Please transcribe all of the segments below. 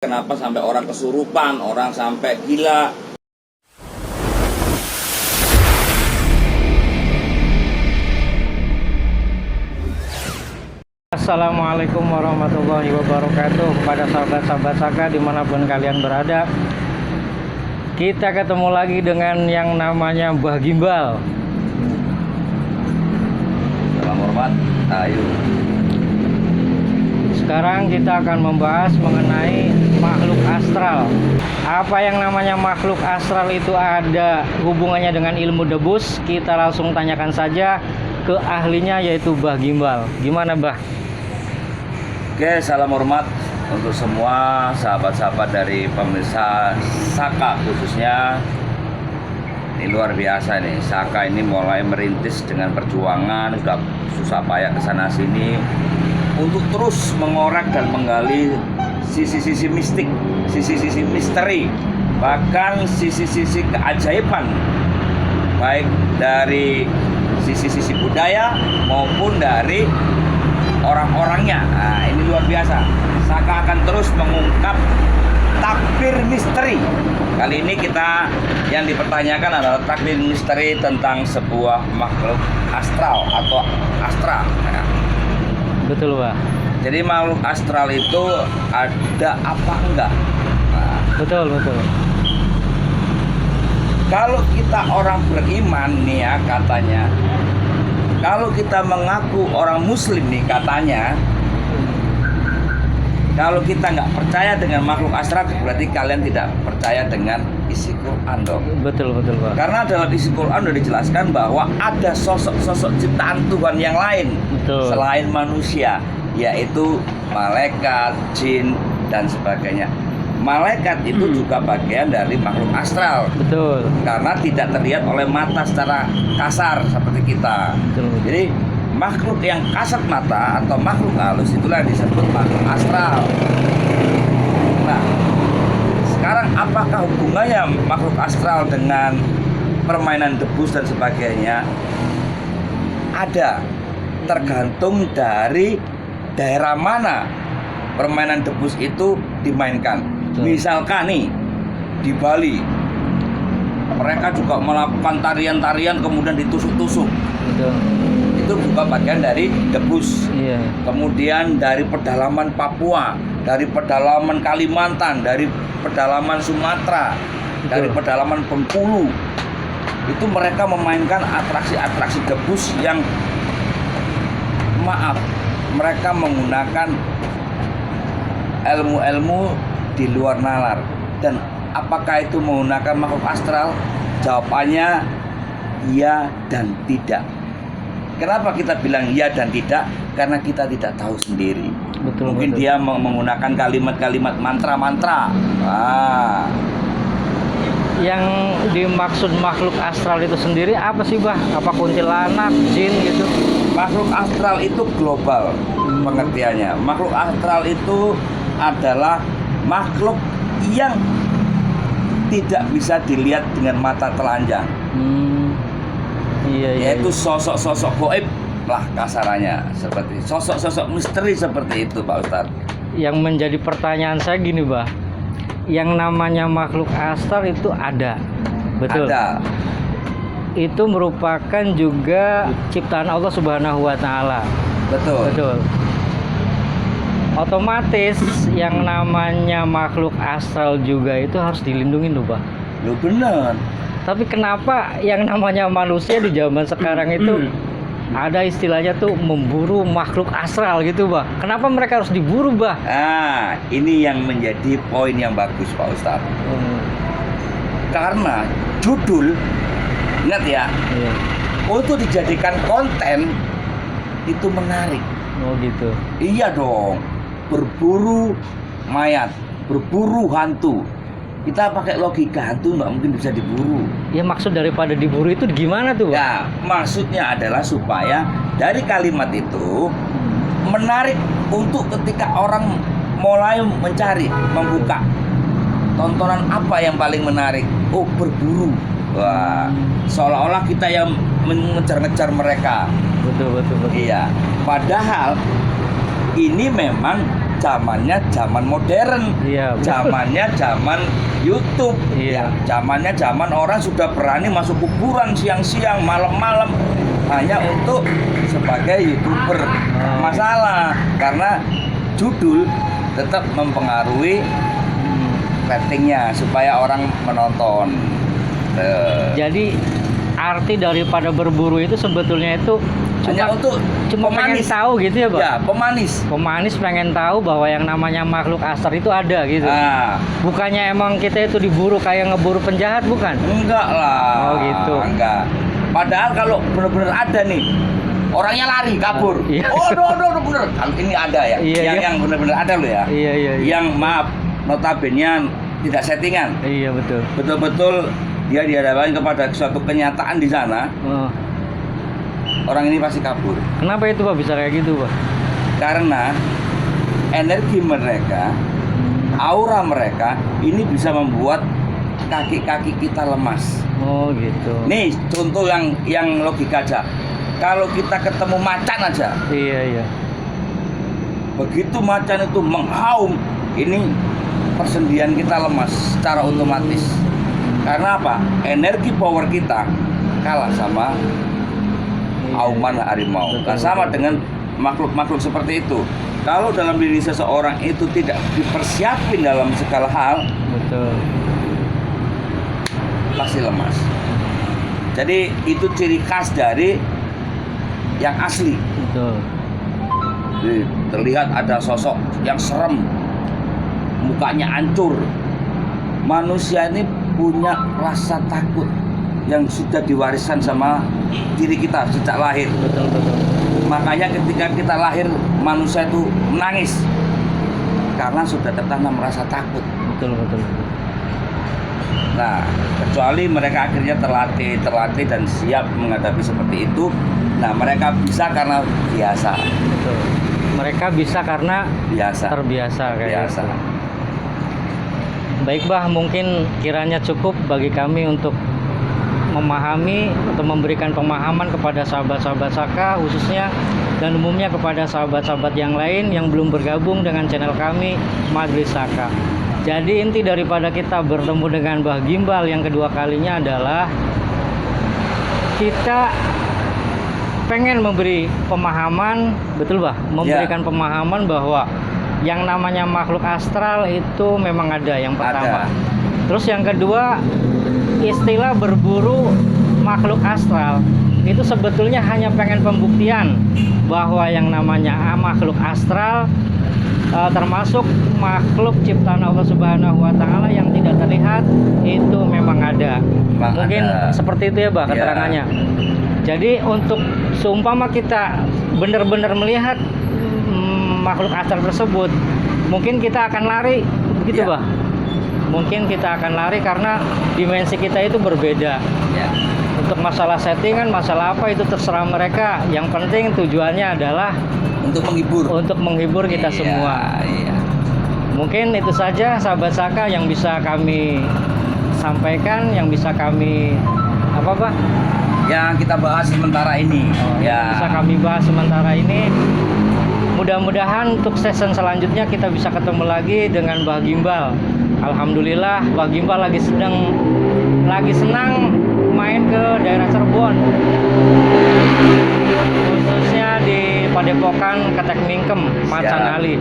Kenapa sampai orang kesurupan, orang sampai gila. Assalamualaikum warahmatullahi wabarakatuh. Kepada sahabat-sahabat Saka dimanapun kalian berada, kita ketemu lagi dengan yang namanya Mbah Gimbal. Salam hormat, ayo. Sekarang kita akan membahas mengenai makhluk astral. Apa yang namanya makhluk astral itu ada hubungannya dengan ilmu debus? Kita langsung tanyakan saja ke ahlinya, yaitu Mbah Gimbal. Gimana, Mbah? Oke, salam hormat untuk semua sahabat-sahabat dari pemirsa Saka khususnya. Ini luar biasa nih, Saka ini mulai merintis dengan perjuangan, sudah susah payah kesana sini untuk terus mengorek dan menggali sisi-sisi mistik, sisi-sisi misteri, bahkan sisi-sisi keajaiban, baik dari sisi-sisi budaya maupun dari orang-orangnya. Nah, ini luar biasa. Saka akan terus mengungkap takbir misteri. Kali ini kita yang dipertanyakan adalah takbir misteri tentang sebuah makhluk astral atau astra. Nah, Betul, Mbah. jadi makhluk astral itu ada apa enggak? Nah, Betul. kalau kita orang beriman nih ya katanya, kalau kita mengaku orang muslim nih katanya, kalau kita nggak percaya dengan makhluk astral berarti kalian tidak percaya dengan isi Quran dong. Betul, Pak. Karena dalam isi Quran sudah dijelaskan bahwa ada sosok-sosok ciptaan Tuhan yang lain Betul. selain manusia, yaitu malaikat, jin, dan sebagainya. Malaikat itu juga bagian dari makhluk astral. Betul. Karena tidak terlihat oleh mata secara kasar seperti kita. Betul. Jadi makhluk yang kasat mata atau makhluk halus itulah yang disebut makhluk astral. Nah, sekarang apakah hubungannya makhluk astral dengan permainan debus dan sebagainya? Ada, tergantung dari daerah mana permainan debus itu dimainkan. Betul. Misalkan nih di Bali, mereka juga melakukan tarian-tarian kemudian ditusuk-tusuk. Betul. Itu juga bagian dari debus. Iya. Kemudian dari pedalaman Papua, dari pedalaman Kalimantan, dari pedalaman Sumatera, dari pedalaman Bengkulu, itu mereka memainkan atraksi-atraksi debus yang mereka menggunakan ilmu-ilmu di luar nalar. Dan apakah itu menggunakan makhluk astral? Jawabannya iya dan tidak. Kenapa kita bilang iya dan tidak? Karena kita tidak tahu sendiri. Betul. Mungkin dia menggunakan kalimat-kalimat mantra-mantra. Yang dimaksud makhluk astral itu sendiri apa sih, Bah? Apa kuntilanak, jin gitu? Makhluk astral itu global pengertiannya. Makhluk astral itu adalah makhluk yang tidak bisa dilihat dengan mata telanjang. Iya. Yaitu sosok-sosok gaib lah kasarannya, seperti sosok-sosok misteri seperti itu, Pak Ustadz. Yang menjadi pertanyaan saya gini, Bah. Yang namanya makhluk astral itu ada. Betul. Ada. Itu merupakan juga ciptaan Allah Subhanahu wa taala. Betul. Otomatis yang namanya makhluk astral juga itu harus dilindungi loh, Bah. Lu bener. Tapi kenapa yang namanya manusia di zaman sekarang itu ada istilahnya tuh memburu makhluk astral gitu, Bah? Kenapa mereka harus diburu, Bah? Nah, ini yang menjadi poin yang bagus, Pak Ustadz. Karena judul, ingat ya, Iya. untuk dijadikan konten itu menarik. Oh gitu. Iya dong, berburu mayat, berburu hantu. Kita pakai logika, hantu nggak mungkin bisa diburu. Ya maksud daripada diburu itu gimana tuh, Bah? Ya, maksudnya adalah supaya dari kalimat itu menarik untuk ketika orang mulai mencari, membuka tontonan apa yang paling menarik. Oh, berburu. Wah, seolah-olah kita yang mengejar-ngejar mereka. Betul. Iya, padahal ini memang zamannya zaman modern, Iya, betul. zamannya zaman YouTube, Iya. zamannya zaman orang sudah berani masuk kuburan siang-siang, malam-malam hanya untuk sebagai YouTuber. Masalah karena judul tetap mempengaruhi ratingnya supaya orang menonton. Jadi arti daripada berburu itu sebetulnya itu Hanya untuk cuma pengen pemanis. tahu gitu ya, Pak? Ya, pemanis. Pemanis pengen tahu bahwa yang namanya makhluk astral itu ada gitu. Nah, Bukannya emang kita itu diburu kayak ngeburu penjahat, bukan? enggak lah. Oh, gitu. Enggak. Padahal kalau benar-benar ada nih, orangnya lari kabur. Iya. Oh, aduh, bener. Kalau ini ada ya. Iya, iya. Yang benar-benar ada loh ya. Iya, iya, iya. Yang maaf, notabene tidak settingan. Iya, betul. Betul-betul dia dihadapkan kepada suatu kenyataan di sana, Oh. orang ini pasti kabur. Kenapa itu, Pak, bisa kayak gitu, Pak? Karena energi mereka, aura mereka ini bisa membuat kaki-kaki kita lemas. Oh, gitu. Nih contoh yang logika aja. Kalau kita ketemu macan aja, Iya, iya. begitu macan itu menghaum, ini persendian kita lemas secara otomatis. Karena apa? Energi power kita kalah sama auman harimau. Betul, Nah, sama betul. dengan makhluk-makhluk seperti itu. Kalau dalam diri seseorang itu tidak dipersiapin dalam segala hal, Betul. pasti lemas. Jadi itu ciri khas dari yang asli. Betul. Jadi, terlihat ada sosok yang serem, mukanya hancur. Manusia ini punya rasa takut yang sudah diwariskan sama diri kita sejak lahir. Betul, betul. Makanya ketika kita lahir, manusia itu menangis karena sudah tertanam rasa takut. Betul, betul. Nah, kecuali mereka akhirnya terlatih dan siap menghadapi seperti itu. Nah, mereka bisa karena biasa. Betul. Mereka bisa karena Biasa. terbiasa kayak Biasa. gitu. Baik, Bah, mungkin kiranya cukup bagi kami untuk memahami atau memberikan pemahaman kepada sahabat-sahabat Saka khususnya dan umumnya kepada sahabat-sahabat yang lain yang belum bergabung dengan channel kami Majelis Saka. Jadi inti daripada kita bertemu dengan Bah Gimbal yang kedua kalinya adalah kita pengen memberi pemahaman, betul Bah, memberikan pemahaman bahwa yang namanya makhluk astral itu memang ada yang pertama. Ada. Terus yang kedua, istilah berburu makhluk astral itu sebetulnya hanya pengen pembuktian bahwa yang namanya makhluk astral termasuk makhluk ciptaan Allah Subhanahu wa taala yang tidak terlihat itu memang ada. Memang Mungkin ada. seperti itu ya, Bah, keterangannya. Jadi untuk seumpama kita benar-benar melihat makhluk astral tersebut, mungkin kita akan lari, begitu, Ya. Bah. Mungkin kita akan lari karena dimensi kita itu berbeda. Ya. Untuk masalah settingan, masalah apa itu terserah mereka. Yang penting tujuannya adalah untuk menghibur kita Iya, semua. Iya. Mungkin itu saja sahabat Saka yang bisa kami sampaikan, yang bisa kami apa, Bah? Yang kita bahas sementara ini. Yang bisa kami bahas sementara ini. Mudah-mudahan untuk season selanjutnya kita bisa ketemu lagi dengan Bah Gimbal. Alhamdulillah Bah Gimbal lagi senang main ke daerah Cirebon, khususnya di Padepokan Ketek Mingkem, Macan Siap. Ali.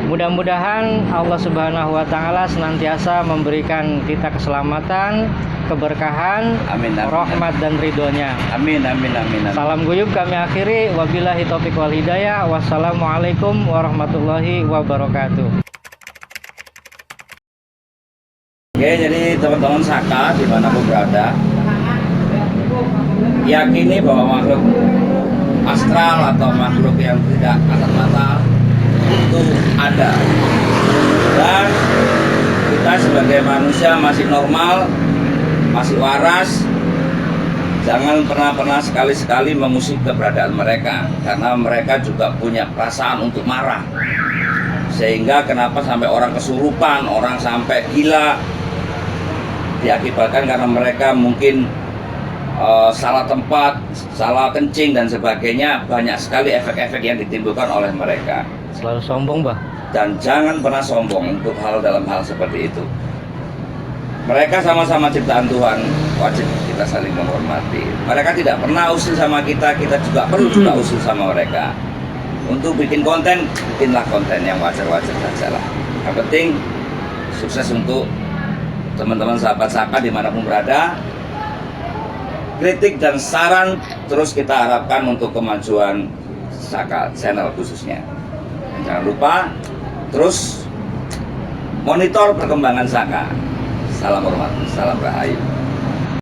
Mudah-mudahan Allah Subhanahu wa taala senantiasa memberikan kita keselamatan, keberkahan, Amin, amin, rahmat dan ridhonya. Amin. Salam guyub kami akhiri, wabillahi taufiq wal hidayah. Wassalamualaikum warahmatullahi wabarakatuh. Oke, jadi teman-teman Saka dimanapun berada, yakini bahwa makhluk astral atau makhluk yang tidak kasat mata itu ada. Dan kita sebagai manusia masih normal, masih waras. Jangan pernah sekali-sekali mengusik keberadaan mereka, karena mereka juga punya perasaan untuk marah. Sehingga kenapa sampai orang kesurupan, orang sampai gila, diakibatkan karena mereka mungkin salah tempat, salah kencing dan sebagainya. Banyak sekali efek-efek yang ditimbulkan oleh mereka. Selalu sombong, Bah. Dan jangan pernah sombong untuk dalam hal seperti itu. Mereka sama-sama ciptaan Tuhan, wajib kita saling menghormati. Mereka tidak pernah usil sama kita, kita juga perlu juga usil sama mereka. Untuk bikin konten, bikinlah konten yang wajar-wajar saja lah. Yang penting sukses untuk teman-teman sahabat Saka dimanapun berada. Kritik dan saran terus kita harapkan untuk kemajuan Saka channel khususnya. Dan jangan lupa terus monitor perkembangan Saka. Salam hormat, salam rahayu.